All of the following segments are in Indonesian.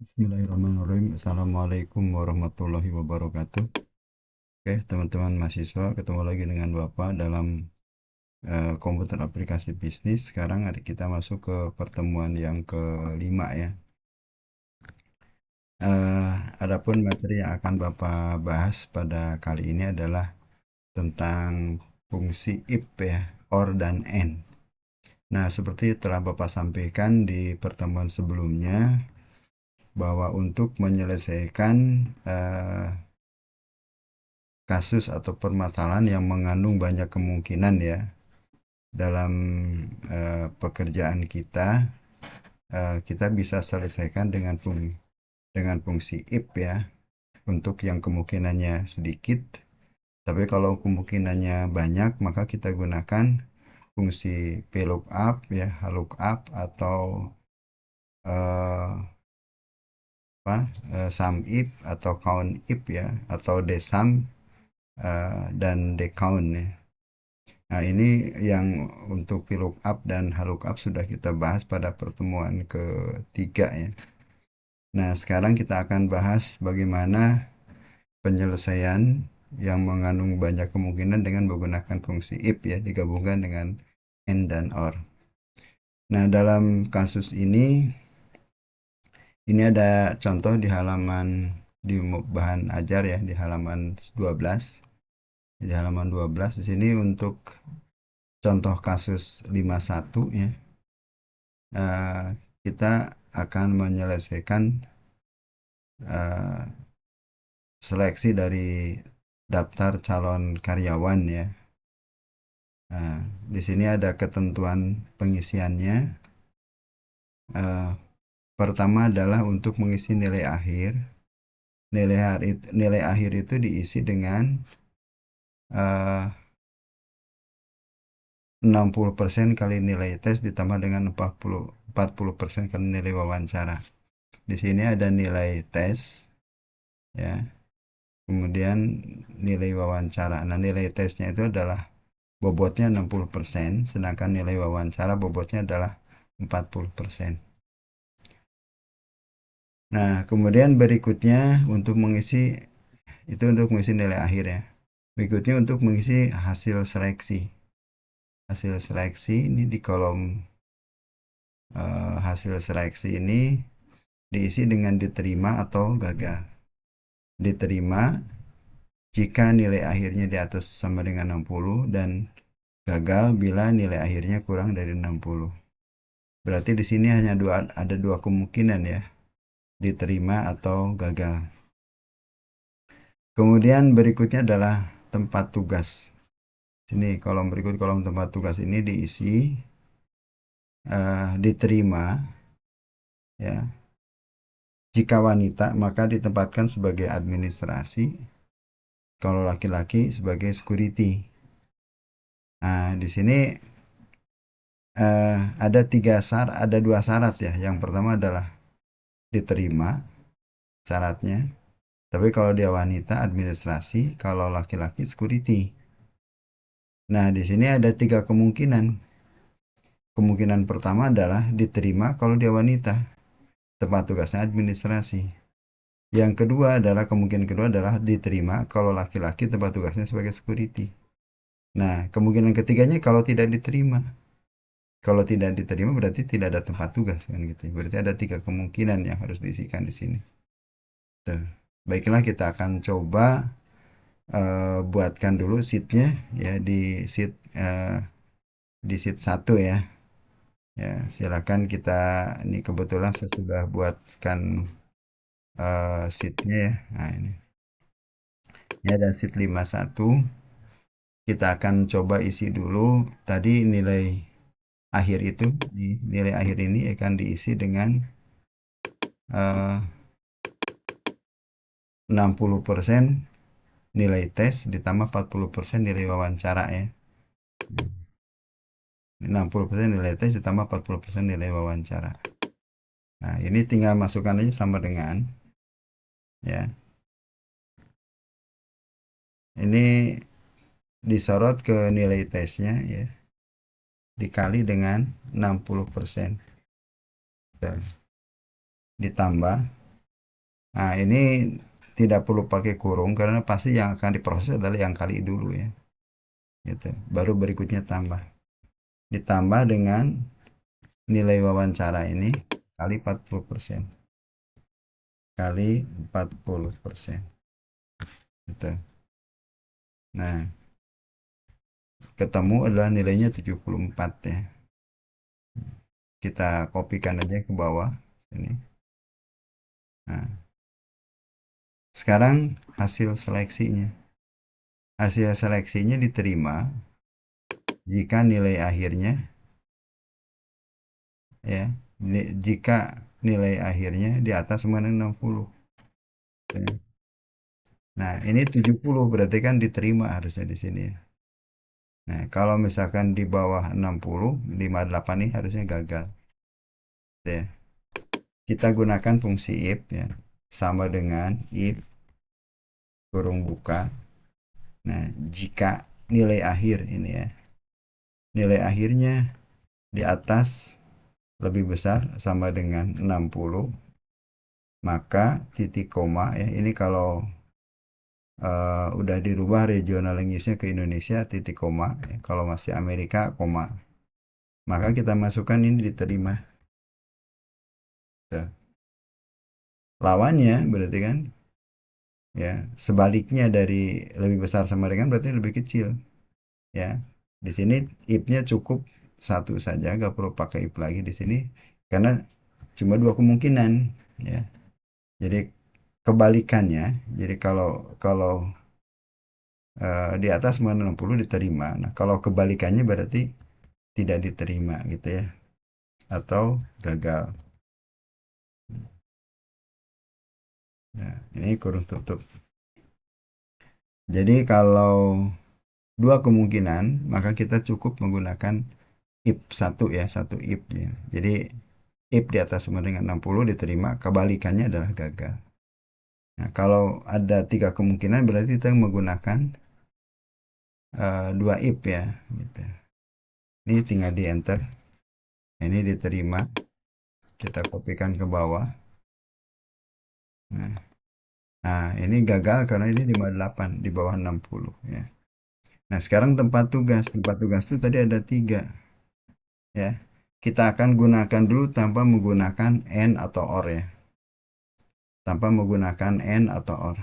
Bismillahirrahmanirrahim. Assalamualaikum warahmatullahi wabarakatuh. Oke, teman-teman mahasiswa, ketemu lagi dengan Bapak dalam komputer aplikasi bisnis. Sekarang adik kita masuk ke pertemuan yang kelima ya. Eh, Adapun materi yang akan Bapak bahas pada kali ini adalah tentang fungsi if ya, or dan and. Nah, seperti telah Bapak sampaikan di pertemuan sebelumnya, bahwa untuk menyelesaikan kasus atau permasalahan yang mengandung banyak kemungkinan ya dalam pekerjaan kita, kita bisa selesaikan dengan fungsi if ya, untuk yang kemungkinannya sedikit. Tapi kalau kemungkinannya banyak, maka kita gunakan fungsi VLOOKUP ya, lookup atau eh, sum if atau count if ya, atau dsum dan dcount ya. Nah, ini yang untuk VLOOKUP dan HLOOKUP sudah kita bahas pada pertemuan ketiga ya. Nah, sekarang kita akan bahas bagaimana penyelesaian yang mengandung banyak kemungkinan dengan menggunakan fungsi if ya, digabungkan dengan and dan or. Nah, dalam kasus ini ada contoh di bahan ajar ya, di halaman 12. Di halaman 12 di sini untuk contoh kasus 51 ya. Kita akan menyelesaikan seleksi dari daftar calon karyawan ya. Nah, di sini ada ketentuan pengisiannya. Pertama adalah untuk mengisi nilai akhir. Nilai akhir itu diisi dengan 60% kali nilai tes ditambah dengan 40% kali nilai wawancara. Di sini ada nilai tes ya. Kemudian nilai wawancara. Nah, nilai tesnya itu adalah bobotnya 60%, sedangkan nilai wawancara bobotnya adalah 40%. Nah, kemudian berikutnya untuk mengisi nilai akhir ya. Berikutnya untuk mengisi hasil seleksi. Hasil seleksi ini di kolom hasil seleksi ini diisi dengan diterima atau gagal. Diterima jika nilai akhirnya di atas sama dengan 60 dan gagal bila nilai akhirnya kurang dari 60. Berarti di sini hanya ada dua kemungkinan ya, diterima atau gagal. Kemudian berikutnya adalah tempat tugas. Sini kolom tempat tugas ini diisi diterima ya. Jika wanita maka ditempatkan sebagai administrasi, kalau laki-laki sebagai security. Nah, di sini ada dua syarat ya. Yang pertama adalah diterima syaratnya. Tapi kalau dia wanita administrasi, kalau laki-laki security. Nah, di sini ada tiga kemungkinan. Kemungkinan pertama adalah diterima kalau dia wanita, tempat tugasnya administrasi. Yang kedua adalah kemungkinan kedua adalah diterima kalau laki-laki tempat tugasnya sebagai security. Nah, kemungkinan ketiganya kalau tidak diterima. Kalau tidak diterima berarti tidak ada tempat tugas kan gitu. Berarti ada tiga kemungkinan yang harus diisikan di sini. Tuh. Baiklah, kita akan coba buatkan dulu sheetnya ya di sheet 1 ya. Ya, silakan kita, ini kebetulan saya sudah buatkan sheetnya ya. Nah, ini ada sheet 51. Kita akan coba isi dulu tadi nilai akhir itu. Nilai akhir ini akan diisi dengan 60% nilai tes ditambah 40% nilai wawancara ya. 60% nilai tes ditambah 40% nilai wawancara. Nah, ini tinggal masukkan aja sama dengan ya. Ini disorot ke nilai tesnya ya. Dikali dengan 60%. Dan ditambah Nah, ini tidak perlu pakai kurung karena pasti yang akan diproses adalah yang kali dulu ya. Gitu. Baru berikutnya tambah. Ditambah dengan nilai wawancara ini kali 40%. Kali 40%. Gitu. Nah, ketemu adalah nilainya 74 ya. Kita kopikan aja ke bawah sini. Nah, sekarang hasil seleksinya. Hasil seleksinya diterima jika nilai akhirnya ya, jika nilai akhirnya di atas 60. Ya. Nah, ini 70 berarti kan diterima harusnya di sini ya. Nah, kalau misalkan di bawah 60, 58 ini harusnya gagal. Ya. Kita gunakan fungsi if ya. Sama dengan if kurung buka. Nah, jika nilai akhir ini ya. Nilai akhirnya di atas lebih besar sama dengan 60, maka titik koma ya. Ini kalau udah dirubah regional language-nya ke Indonesia titik koma ya. Kalau masih Amerika koma, maka kita masukkan ini diterima. Tuh. Lawannya berarti kan ya sebaliknya dari lebih besar sama dengan berarti lebih kecil ya. Di sini if-nya cukup satu saja, gak perlu pakai if lagi di sini karena cuma dua kemungkinan ya. Jadi kebalikannya, jadi kalau kalau di atas 60 diterima. Nah, kalau kebalikannya berarti tidak diterima gitu ya, atau gagal. Nah, ini kurung tutup. Jadi kalau dua kemungkinan, maka kita cukup menggunakan if satu ya, satu if ya. Jadi if di atas sama dengan 60 diterima, kebalikannya adalah gagal. Nah, kalau ada tiga kemungkinan berarti kita menggunakan dua if ya, gitu. Ini tinggal di enter. Ini diterima, kita kopikan ke bawah. Nah, ini gagal karena ini 58 di bawah 60 ya. Nah, sekarang tempat tugas. Tempat tugas itu tadi ada tiga ya. Kita akan gunakan dulu tanpa menggunakan and atau or ya. Tanpa menggunakan and atau or.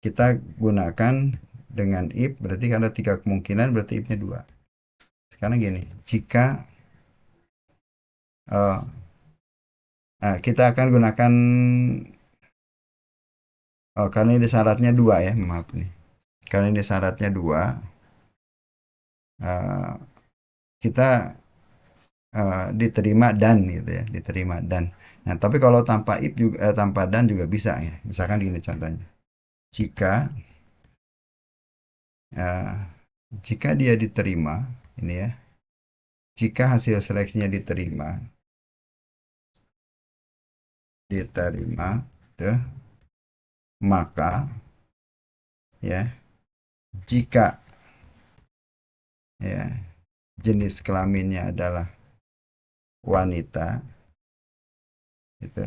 Kita gunakan dengan if berarti ada tiga kemungkinan berarti if-nya dua. Sekarang gini, jika uh, kita akan gunakan karena ini syaratnya dua ya, maaf nih. Karena ini syaratnya dua, uh, kita diterima dan gitu ya, diterima dan. Nah, tapi kalau tanpa if juga tanpa dan juga bisa ya. Misalkan gini contohnya. Jika uh, jika dia diterima ini ya. Jika hasil seleksinya diterima tuh, maka ya jika ya jenis kelaminnya adalah wanita itu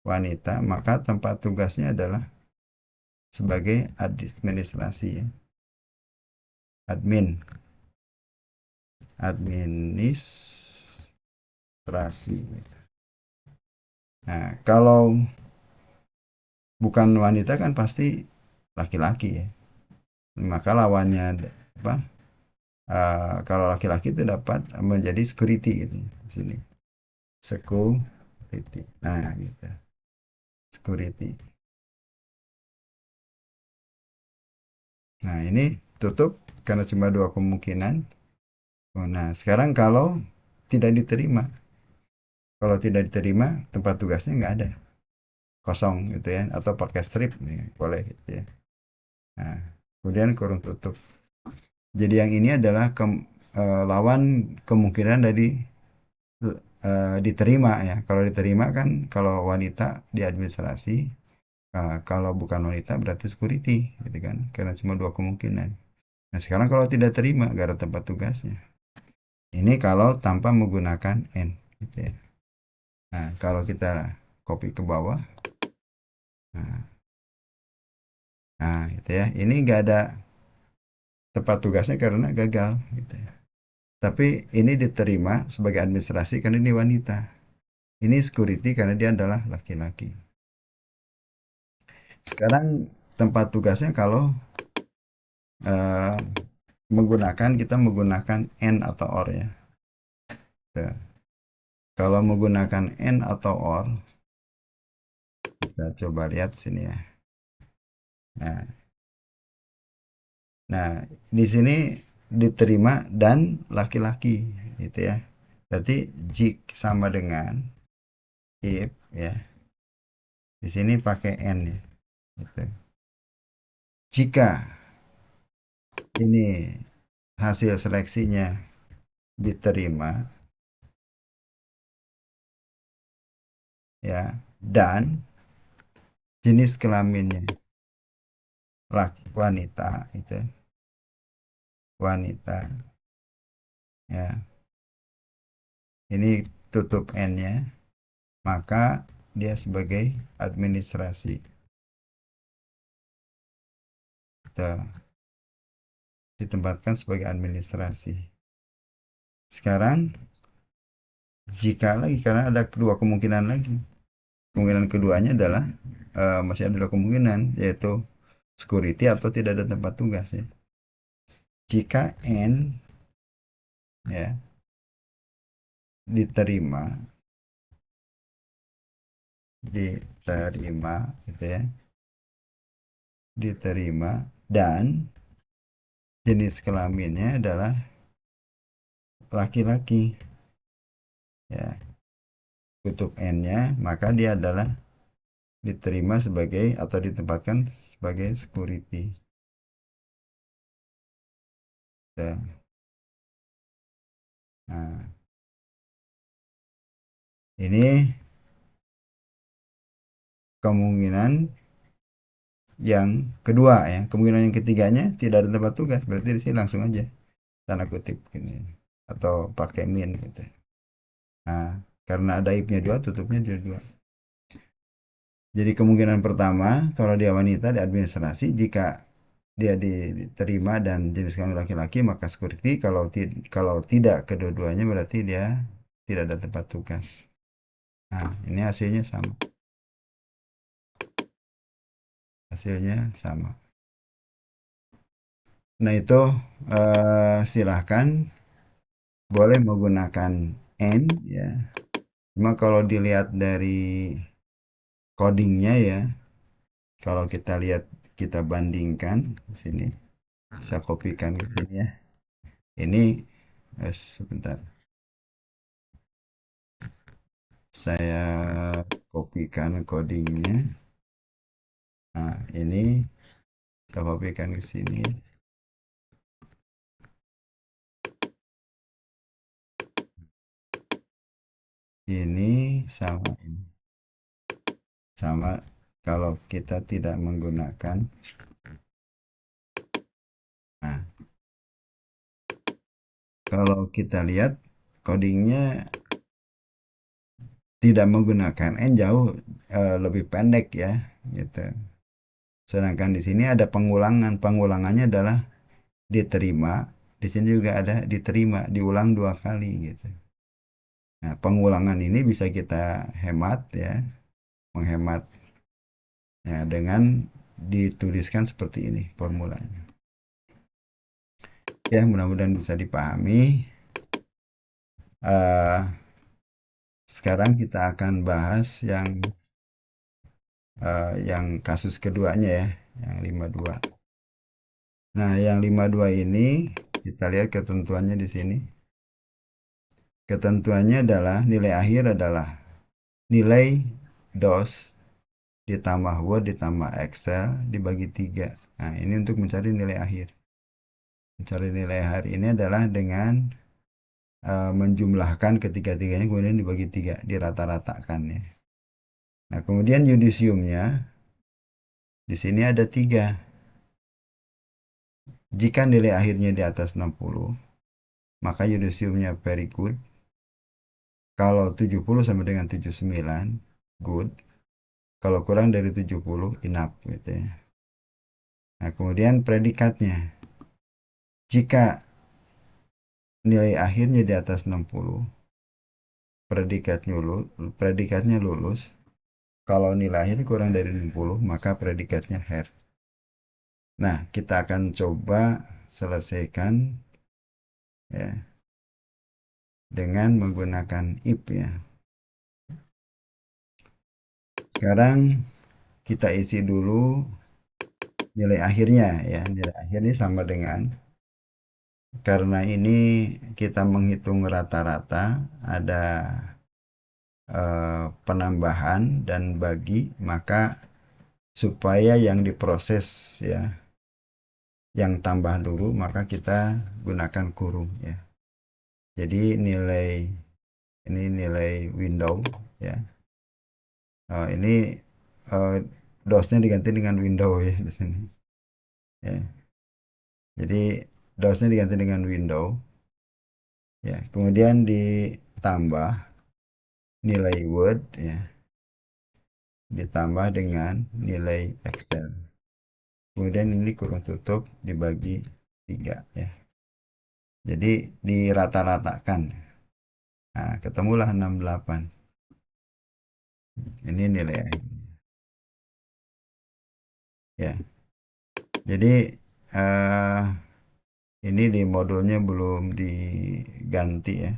wanita, maka tempat tugasnya adalah sebagai administrasi ya. Admin administrasi. Nah, kalau bukan wanita kan pasti laki-laki ya. Maka lawannya apa? Kalau laki-laki itu dapat menjadi security gitu di sini. Security. Nah, gitu. Security. Nah, ini tutup karena cuma dua kemungkinan. Oh, nah, sekarang kalau tidak diterima. Kalau tidak diterima, tempat tugasnya nggak ada. Kosong gitu ya. Atau pakai strip ya, boleh gitu ya. Nah, kemudian kurung tutup. Jadi yang ini adalah lawan kemungkinan dari diterima ya. Kalau diterima kan kalau wanita di administrasi, kalau bukan wanita berarti security gitu kan. Karena cuma dua kemungkinan. Nah, sekarang kalau tidak terima gak ada tempat tugasnya. Ini kalau tanpa menggunakan N gitu ya. Nah, kalau kita copy ke bawah Nah, nah gitu ya. Ini nggak ada tempat tugasnya karena gagal gitu ya. Tapi ini diterima sebagai administrasi karena ini wanita. Ini security karena dia adalah laki-laki. Sekarang tempat tugasnya kalau eh, kita menggunakan and atau or ya. Tuh. Kalau menggunakan and atau or, kita coba lihat sini ya. Nah, nah di sini diterima dan laki-laki gitu ya. Berarti jika sama dengan if ya. Di sini pakai and ya. Gitu. Jika ini hasil seleksinya diterima ya dan jenis kelaminnya laki wanita itu wanita ya, ini tutup n-nya, maka dia sebagai administrasi kita ditempatkan sebagai administrasi. Sekarang jika lagi karena ada kedua kemungkinan lagi, kemungkinan keduanya adalah masih ada dua kemungkinan yaitu security atau tidak ada tempat tugas ya. Jika n ya diterima diterima gitu ya, diterima dan jenis kelaminnya adalah laki-laki ya, tutup n-nya, maka dia adalah diterima sebagai atau ditempatkan sebagai security ya. Nah, ini kemungkinan yang kedua ya. Kemungkinan yang ketiganya tidak ada tempat tugas, berarti di sini langsung aja tanda kutip gini atau pakai min gitu. Nah, karena ada if-nya dua, tutupnya juga dua. Jadi kemungkinan pertama kalau dia wanita di administrasi, jika dia diterima dan jenis kelamin laki-laki maka security, kalau tidak kedua-duanya berarti dia tidak ada tempat tugas. Nah, ini hasilnya sama. Hasilnya sama. Nah, itu silahkan boleh menggunakan and ya. Cuma kalau dilihat dari codingnya ya, kalau kita lihat kita bandingkan di sini, saya kopikan ke sini ya. Ini sebentar. Saya kopikan codingnya. Nah, ini saya kopikan ke sini. Ini sama ini. Sama kalau kita tidak menggunakan. Nah, kalau kita lihat codingnya tidak menggunakan n jauh lebih pendek ya, gitu. Sedangkan di sini ada pengulangan. Pengulangannya adalah diterima. Di sini juga ada diterima, diulang dua kali gitu. Nah, pengulangan ini bisa kita hemat ya, menghemat ya dengan dituliskan seperti ini formulanya. Ya, mudah-mudahan bisa dipahami. Uh, Sekarang kita akan bahas yang kasus keduanya ya, yang 52. Nah, yang 52 ini kita lihat ketentuannya di sini. Ketentuannya adalah nilai akhir adalah nilai DOS ditambah Word ditambah Excel dibagi 3. Nah, ini untuk mencari nilai akhir. Mencari nilai akhir ini adalah dengan menjumlahkan ketiga-tiganya kemudian dibagi 3, dirata-ratakan ya. Nah, kemudian yudisiumnya di sini ada 3. Jika nilai akhirnya di atas 60, maka yudisiumnya very good. Kalau 70 sama dengan 79, good. Kalau kurang dari 70 enough gitu ya. Nah, kemudian predikatnya. Jika nilai akhirnya di atas 60, predikatnya lulus. Kalau nilai akhir kurang dari 60, maka predikatnya had. Nah, kita akan coba selesaikan ya dengan menggunakan if ya. Sekarang kita isi dulu nilai akhirnya ya. Nilai akhirnya sama dengan, karena ini kita menghitung rata-rata, ada penambahan dan bagi, maka supaya yang diproses ya yang tambah dulu, maka kita gunakan kurung ya. Jadi ini nilai window ya. Ini uh, dosnya diganti dengan window ya di sini ya. Jadi dosnya diganti dengan window ya. Kemudian ditambah nilai word ya, ditambah dengan nilai Excel. Kemudian ini kurung tutup dibagi 3 ya. Jadi dirata-ratakan. Nah, ketemulah 68. Ini nilai ya. Jadi eh, ini di modulnya belum diganti ya.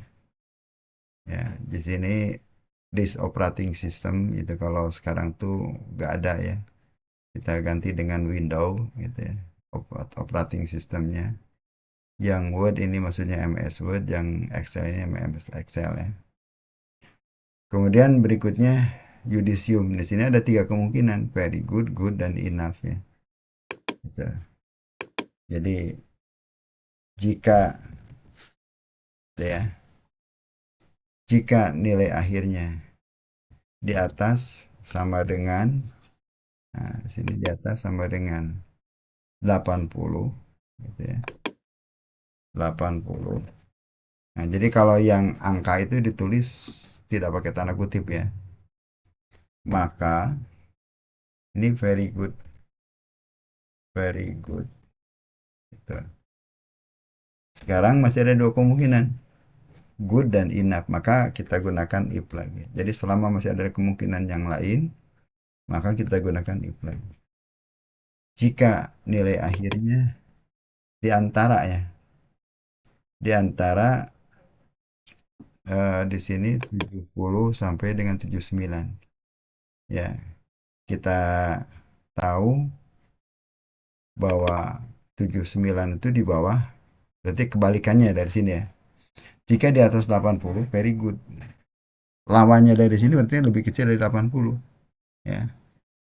Ya, di sini disk operating system itu kalau sekarang tuh nggak ada ya. Kita ganti dengan window gitu ya. Operating systemnya. Yang Word ini maksudnya MS Word, yang Excel ini MS Excel ya. Kemudian berikutnya yudisium. Di sini ada 3 kemungkinan, very good, good, dan enough ya. Gitu. Jadi jika ya, jika nilai akhirnya di atas sama dengan, nah sini di atas sama dengan 80 gitu ya. 80. Nah, jadi kalau yang angka itu ditulis tidak pakai tanda kutip ya, maka ini very good, very good gitu. Sekarang masih ada 2 kemungkinan, good dan enough, maka kita gunakan if lagi. Jadi selama masih ada kemungkinan yang lain, maka kita gunakan if lagi. Jika nilai akhirnya di antara ya, di antara di sini 70 sampai dengan 79 ya, kita tahu bahwa 79 itu di bawah, berarti kebalikannya dari sini ya. Jika di atas 80 very good, lawannya dari sini berarti lebih kecil dari 80 ya.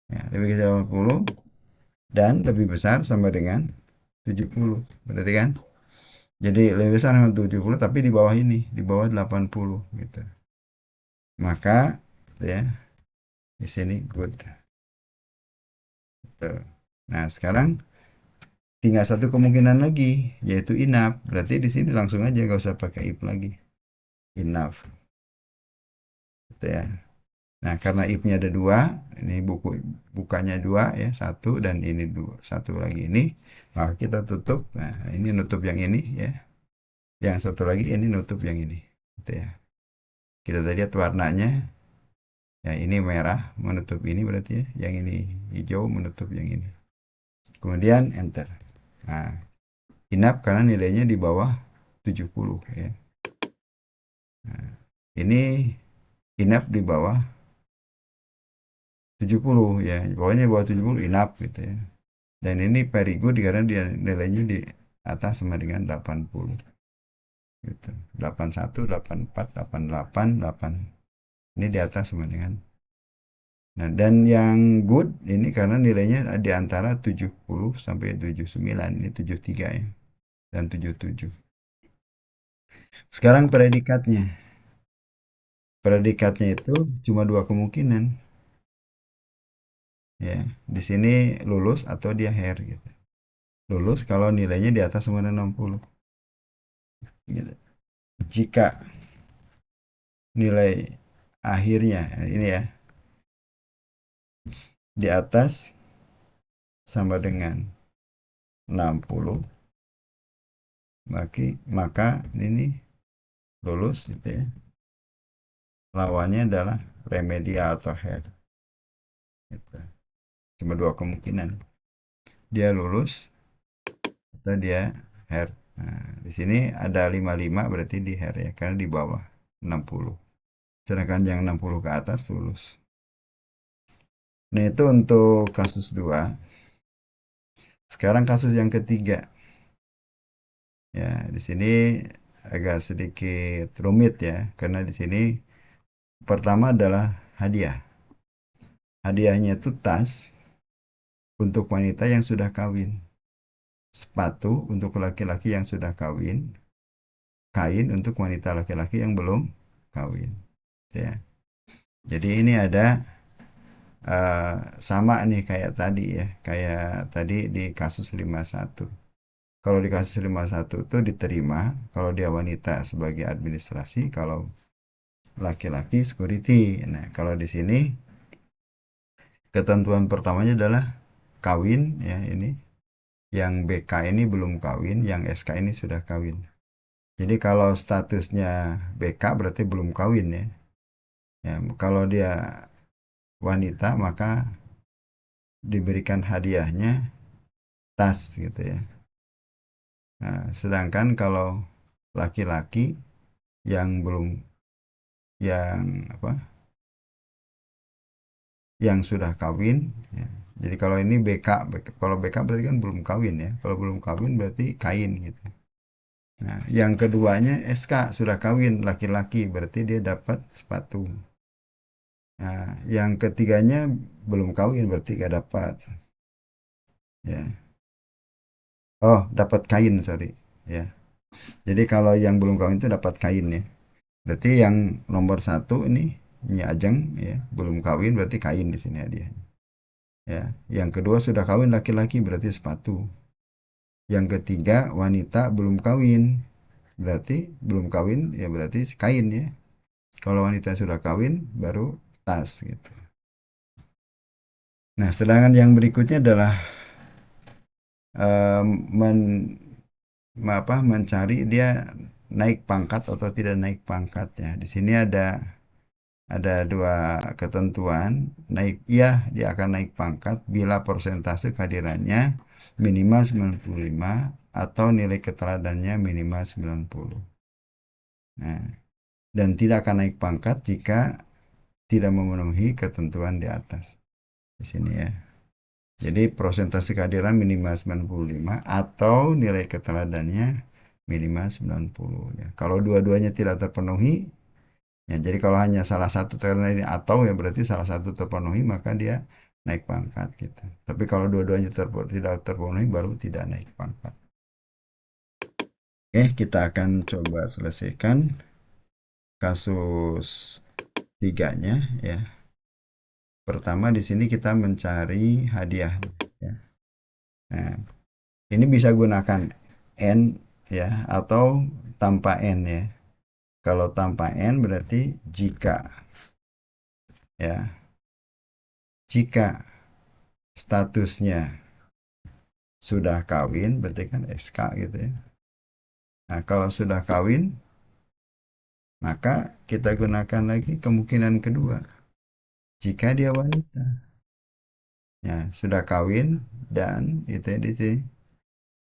Ya, lebih kecil dari 80 dan lebih besar sama dengan 70 berarti kan. Jadi lebih besar sama 70 tapi di bawah ini, di bawah 80 gitu. Maka ya di sini good. Gitu. Nah, sekarang tinggal satu kemungkinan lagi, yaitu enough. Berarti di sini langsung aja gak usah pakai if lagi. Enough. Gitu ya. Nah, karena if-nya ada 2, ini bukanya 2 ya, satu, dan ini 2, satu lagi ini, maka kita tutup. Nah, ini nutup yang ini ya. Yang satu lagi ini nutup yang ini. Gitu ya. Kita tadi lihat warnanya. Ya, ini merah menutup ini berarti ya. Yang ini hijau menutup yang ini. Kemudian enter. Nah, enough karena nilainya di bawah 70 ya. Nah, ini enough di bawah 70 ya. Pokoknya di bawah 70 enough gitu ya. Dan ini very good karena dia nilainya di atas sama dengan 80 gitu. 81, 84, 88, 8. Ini di atas sama dengan. Nah, dan yang good ini karena nilainya di antara 70 sampai 79. Ini 73 ya. Dan 77. Sekarang predikatnya. Predikatnya itu cuma 2 kemungkinan. Ya, di sini lulus atau dia hair gitu. Lulus kalau nilainya di atas sama dengan 60. Gitu. Jika nilai akhirnya ini ya, di atas sama dengan 60, maka ini lulus gitu ya. Lawannya adalah remedial atau head. Gitu. Cuma dua kemungkinan. Dia lulus atau dia hair. Nah, di sini ada 55 berarti di hair ya, karena di bawah 60. Sedangkan yang 60 ke atas lulus. Nah, itu untuk kasus 2. Sekarang kasus yang ketiga. Ya, di sini agak sedikit rumit ya, karena di sini pertama adalah hadiah. Hadiahnya itu tas untuk wanita yang sudah kawin, sepatu untuk laki-laki yang sudah kawin, kain untuk wanita laki-laki yang belum kawin. Ya. Jadi ini ada sama nih kayak tadi ya, kayak tadi di kasus 51. Kalau di kasus 51 itu diterima kalau dia wanita sebagai administrasi, kalau laki-laki security. Nah, kalau di sini ketentuan pertamanya adalah kawin ya ini. Yang BK ini belum kawin, yang SK ini sudah kawin. Jadi kalau statusnya BK berarti belum kawin ya. Ya, kalau dia wanita maka diberikan hadiahnya tas gitu ya. Nah, sedangkan kalau laki-laki yang belum yang apa? Yang sudah kawin ya. Jadi kalau ini kalau BK berarti kan belum kawin ya. Kalau belum kawin berarti kain gitu. Nah, yang keduanya SK sudah kawin laki-laki berarti dia dapat sepatu. Nah, yang ketiganya belum kawin berarti gak dapat ya. Oh, dapat kain, sorry. Ya. Jadi kalau yang belum kawin itu dapat kain ya. Berarti yang nomor satu ini Nyi Ajeng ya, belum kawin berarti kain di sini dia. Ya. Yang kedua sudah kawin laki-laki berarti sepatu. Yang ketiga wanita belum kawin. Berarti belum kawin ya berarti kain ya. Kalau wanita sudah kawin baru tas gitu. Nah, sedangkan yang berikutnya adalah eh, men, mencari dia naik pangkat atau tidak naik pangkat ya. Di sini ada dua ketentuan. Naik iya dia akan naik pangkat bila persentase kehadirannya minimal 95 atau nilai keteladannya minimal 90. Nah, dan tidak akan naik pangkat jika tidak memenuhi ketentuan di atas. Di sini ya. Jadi persentase kehadiran minimal 95 atau nilai keteladannya minimal 90 ya. Kalau dua-duanya tidak terpenuhi ya, jadi kalau hanya salah satu karena ini atau ya berarti salah satu terpenuhi maka dia naik pangkat gitu. Tapi kalau dua-duanya tidak terpenuhi baru tidak naik pangkat. Oke, kita akan coba selesaikan kasus tiganya ya. Pertama di sini kita mencari hadiah ya. Nah, ini bisa gunakan N ya atau tanpa N ya. Kalau tanpa N berarti ya. Jika statusnya sudah kawin berarti kan SK gitu ya. Nah, kalau sudah kawin maka kita gunakan lagi kemungkinan kedua. Jika dia wanita. Ya, sudah kawin dan itu ya di sini.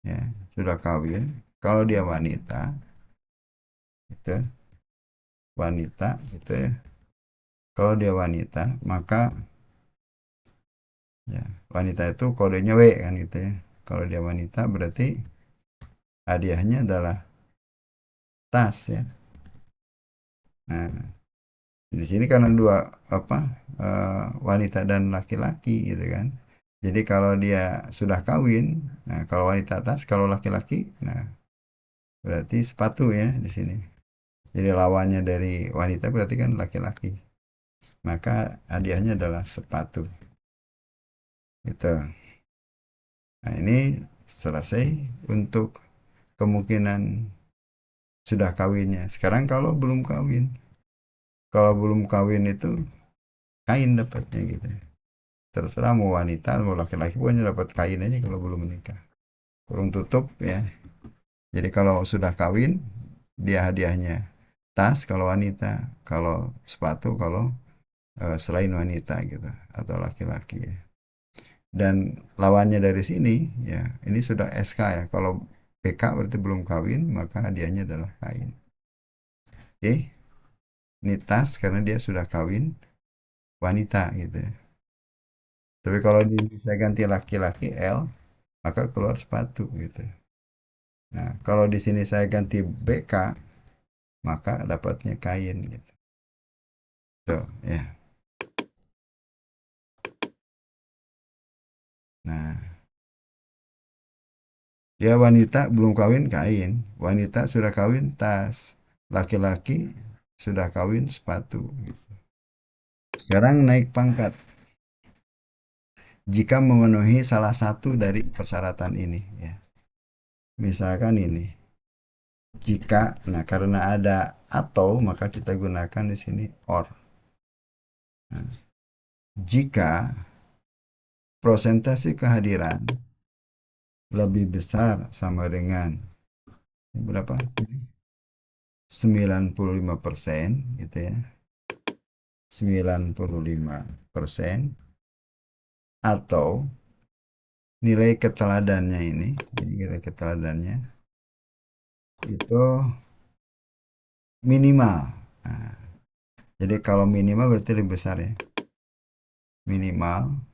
Ya, sudah kawin. Kalau dia wanita itu wanita gitu ya. Kalau dia wanita maka ya, wanita itu kodenya W kan gitu ya. Kalau dia wanita berarti hadiahnya adalah tas ya. Nah, di sini karena dua apa wanita dan laki-laki gitu kan. Jadi kalau dia sudah kawin, nah kalau wanita tas, kalau laki-laki, nah berarti sepatu ya di sini. Jadi lawannya dari wanita berarti kan laki-laki. Maka hadiahnya adalah sepatu. Gitu. Nah, ini selesai untuk kemungkinan sudah kawinnya. Sekarang kalau belum kawin. Kalau belum kawin itu kain dapatnya gitu. terserah mau wanita mau laki-laki pokoknya dapat kain aja kalau belum menikah. Kurung tutup ya. Jadi kalau sudah kawin dia hadiahnya tas kalau wanita, kalau sepatu kalau selain wanita gitu atau laki-laki ya. Dan lawannya dari sini ya ini sudah SK ya. Kalau PK berarti belum kawin maka hadiahnya adalah kain. Oke, ini tas karena dia sudah kawin wanita gitu ya. Tapi kalau saya ganti laki-laki L maka keluar sepatu gitu. Nah, kalau di sini saya ganti BK maka dapatnya kain gitu. Tuh, ya. Nah, dia wanita belum kawin kain, wanita sudah kawin tas, laki-laki sudah kawin sepatu gitu. Sekarang naik pangkat. Jika memenuhi salah satu dari persyaratan ini ya. Misalkan ini, jika nah karena ada atau maka kita gunakan di sini or. Nah, jika prosentase kehadiran lebih besar sama dengan berapa? 95% gitu ya. 95% atau nilai keteladannya ini, jadi nilai keteladannya itu minimal. Nah, jadi kalau minimal berarti lebih besar ya. Minimal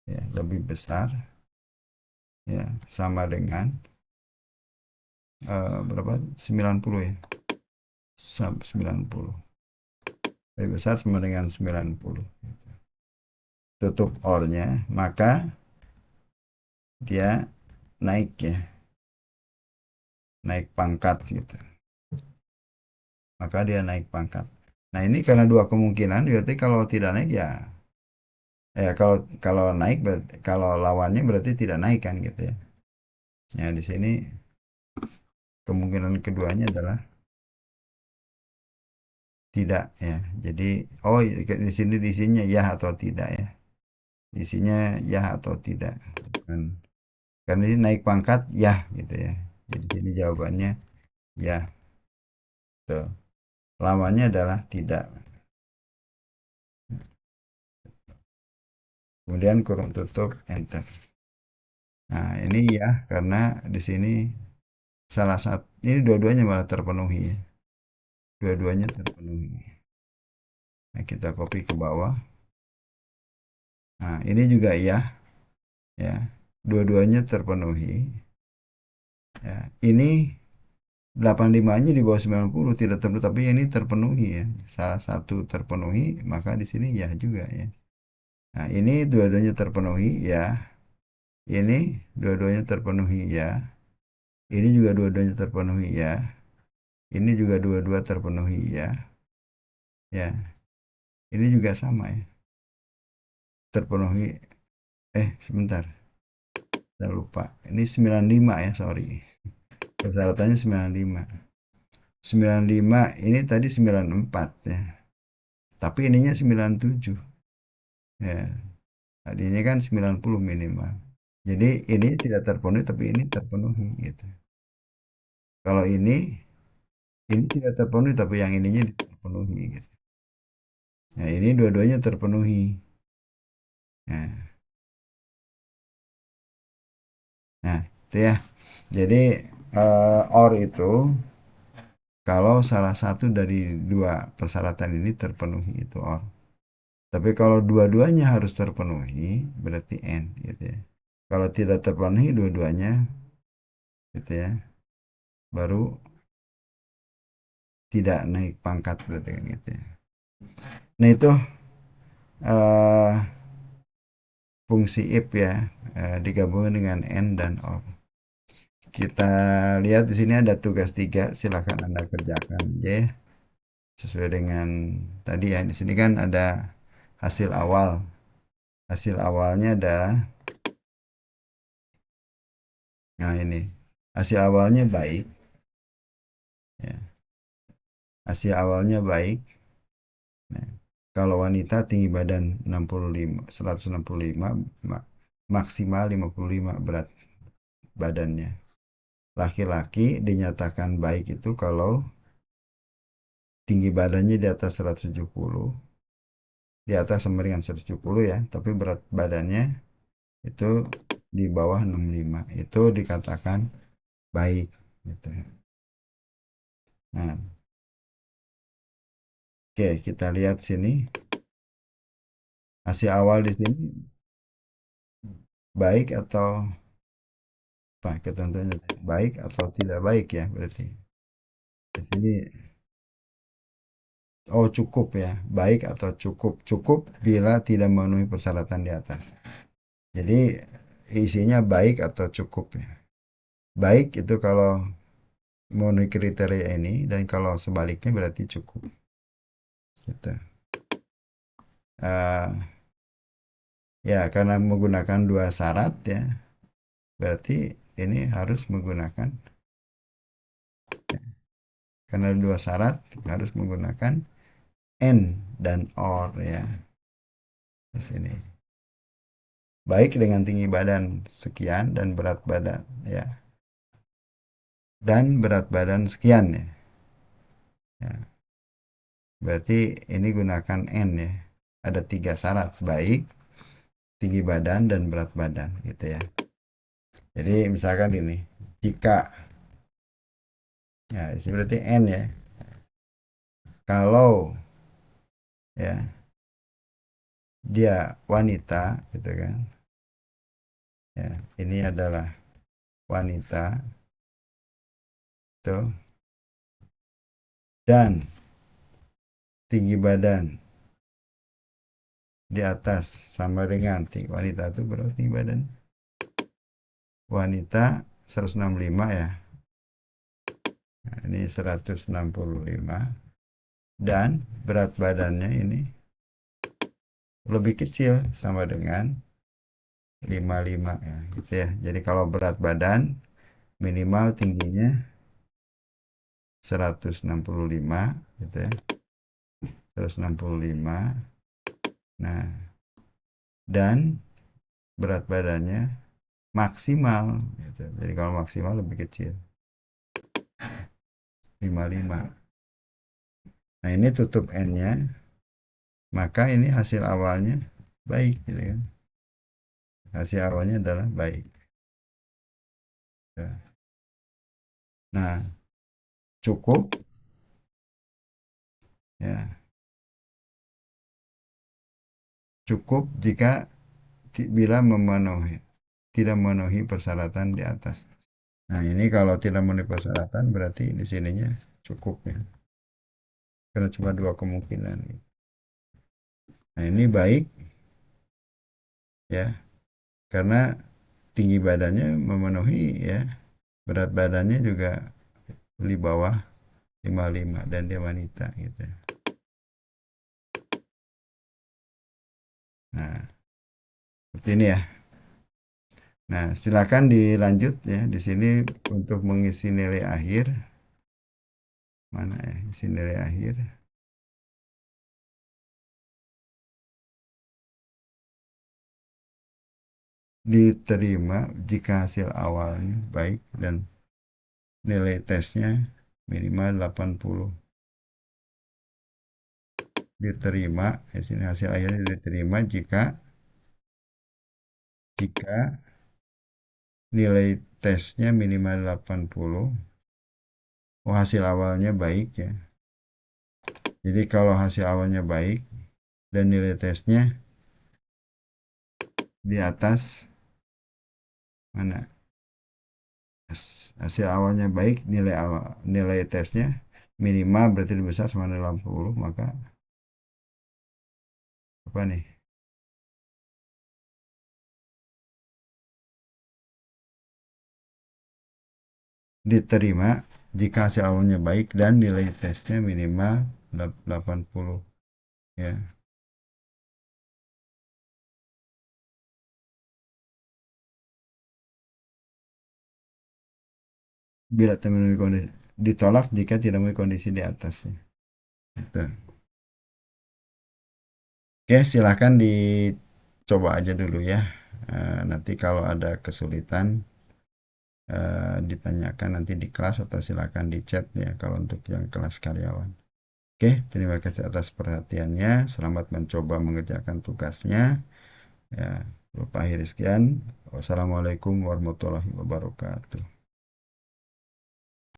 ya lebih besar ya sama dengan berapa? 90 ya. 90. Lebih besar sama dengan 90. Tutup ornya, maka dia naik ya, naik pangkat gitu. Maka dia naik pangkat. Nah, ini karena dua kemungkinan, berarti kalau tidak naik ya kalau kalau naik berarti, kalau lawannya berarti tidak naik kan gitu ya. Ya di sini kemungkinan keduanya adalah tidak ya. Jadi oh di sini isinya ya atau tidak ya. Isinya ya atau tidak. Dan karena ini naik pangkat ya gitu ya. Jadi sini jawabannya ya. Tuh. Lawannya adalah tidak. Kemudian kurung tutup enter. Nah, ini ya karena di sini salah satu ini dua-duanya malah terpenuhi ya. Dua-duanya terpenuhi. Nah, kita copy ke bawah. Nah, ini juga ya. Dua-duanya terpenuhi. Ya, ini 85-nya di bawah 90 tidak terpenuhi tapi ini terpenuhi ya. Salah satu terpenuhi, maka di sini ya juga ya. Nah, ini dua-duanya terpenuhi ya. Ini dua-duanya terpenuhi ya. Ini juga dua-duanya terpenuhi ya. Ini juga dua-dua terpenuhi ya. Ya, ini juga sama ya. Terpenuhi. Sebentar. Saya lupa. Ini 95 ya, sorry. Persyaratannya 95. 95 ini tadi 94 ya. Tapi ininya 97. Ya. Tadi ini kan 90 minimal. Jadi ini tidak terpenuhi tapi ini terpenuhi gitu. Kalau ini tidak terpenuhi tapi yang ininya terpenuhi gitu. Nah, ini dua-duanya terpenuhi. Nah, nah itu ya. Jadi OR itu kalau salah satu dari dua persyaratan ini terpenuhi itu OR. Tapi kalau dua-duanya harus terpenuhi berarti N gitu ya. Kalau tidak terpenuhi dua-duanya gitu ya. Baru tidak naik pangkat berarti kan gitu ya. Nah itu eh, fungsi if ya digabungkan dengan N dan OR. Kita lihat di sini ada tugas 3, silakan Anda kerjakan aja ya. Sesuai dengan tadi ya. Di sini kan ada hasil awal. Hasil awalnya ada nah ini. Hasil awalnya baik ya. Hasil awalnya baik. Nah, Kalau wanita tinggi badan 65, 165, maksimal 55 berat badannya. Laki-laki dinyatakan baik itu kalau tinggi badannya di atas 170, di atas sama dengan 170 ya, tapi berat badannya itu di bawah 65. Itu dikatakan baik gitu. Nah, oke, kita lihat sini. Hasil awal di sini baik atau apa ketentuannya? Baik atau tidak baik ya berarti. Di sini oh cukup ya, baik atau cukup. Cukup bila tidak memenuhi persyaratan di atas. Jadi isinya baik atau cukup ya. Baik itu kalau memenuhi kriteria ini dan kalau sebaliknya berarti cukup. Gitu. Eh, ya karena menggunakan dua syarat ya, berarti ini harus menggunakan karena dua syarat harus menggunakan and dan or ya di sini. Baik dengan tinggi badan sekian dan berat badan ya. Dan berat badan sekian ya. Ya, berarti ini gunakan N ya. Ada tiga syarat, baik, tinggi badan, dan berat badan gitu ya. Jadi misalkan ini, jika, ya ini berarti N ya. Kalau ya dia wanita gitu kan. Ya, ini adalah wanita tuh dan tinggi badan di atas sama dengan tinggi wanita itu berapa tinggi badan? Wanita 165 ya. Nah, ini 165 dan berat badannya ini lebih kecil sama dengan 55 ya gitu ya. Jadi kalau berat badan minimal tingginya 165 gitu ya. 165. Nah, dan berat badannya maksimal gitu. Jadi kalau maksimal lebih kecil 55. Nah, ini tutup N-nya, maka ini hasil awalnya baik gitu kan. Hasil awalnya adalah baik. Nah, cukup ya. Cukup jika bila memenuhi tidak memenuhi persyaratan di atas. Nah, ini kalau tidak memenuhi persyaratan berarti di sininya cukup ya. Karena cuma dua kemungkinan. Nah, ini baik ya. Karena tinggi badannya memenuhi ya. Berat badannya juga di bawah 55 dan dia wanita gitu. Nah, seperti ini ya. Nah, silakan dilanjut ya di sini untuk mengisi nilai akhir. Mana ya? Isi nilai akhir. Diterima jika hasil awalnya baik dan nilai tesnya minimal 80. Diterima, di sini hasil akhirnya diterima jika nilai tesnya minimal 80. Oh, hasil awalnya baik ya. Jadi kalau hasil awalnya baik dan nilai tesnya di atas mana? Hasil awalnya baik, nilai tesnya minimal berarti lebih besar sama dengan 80, maka apa nih? Diterima jika hasil awalnya baik dan nilai tesnya minimal 80 ya. Bila tak memenuhi kondisi, ditolak jika tidak memenuhi kondisi di atasnya. Gitu. Oke, silahkan dicoba aja dulu ya. Nanti kalau ada kesulitan ditanyakan nanti di kelas atau silakan di chat ya kalau untuk yang kelas karyawan. Oke, terima kasih atas perhatiannya. Selamat mencoba mengerjakan tugasnya. Ya, lupa akhir sekian. Wassalamualaikum warahmatullahi wabarakatuh.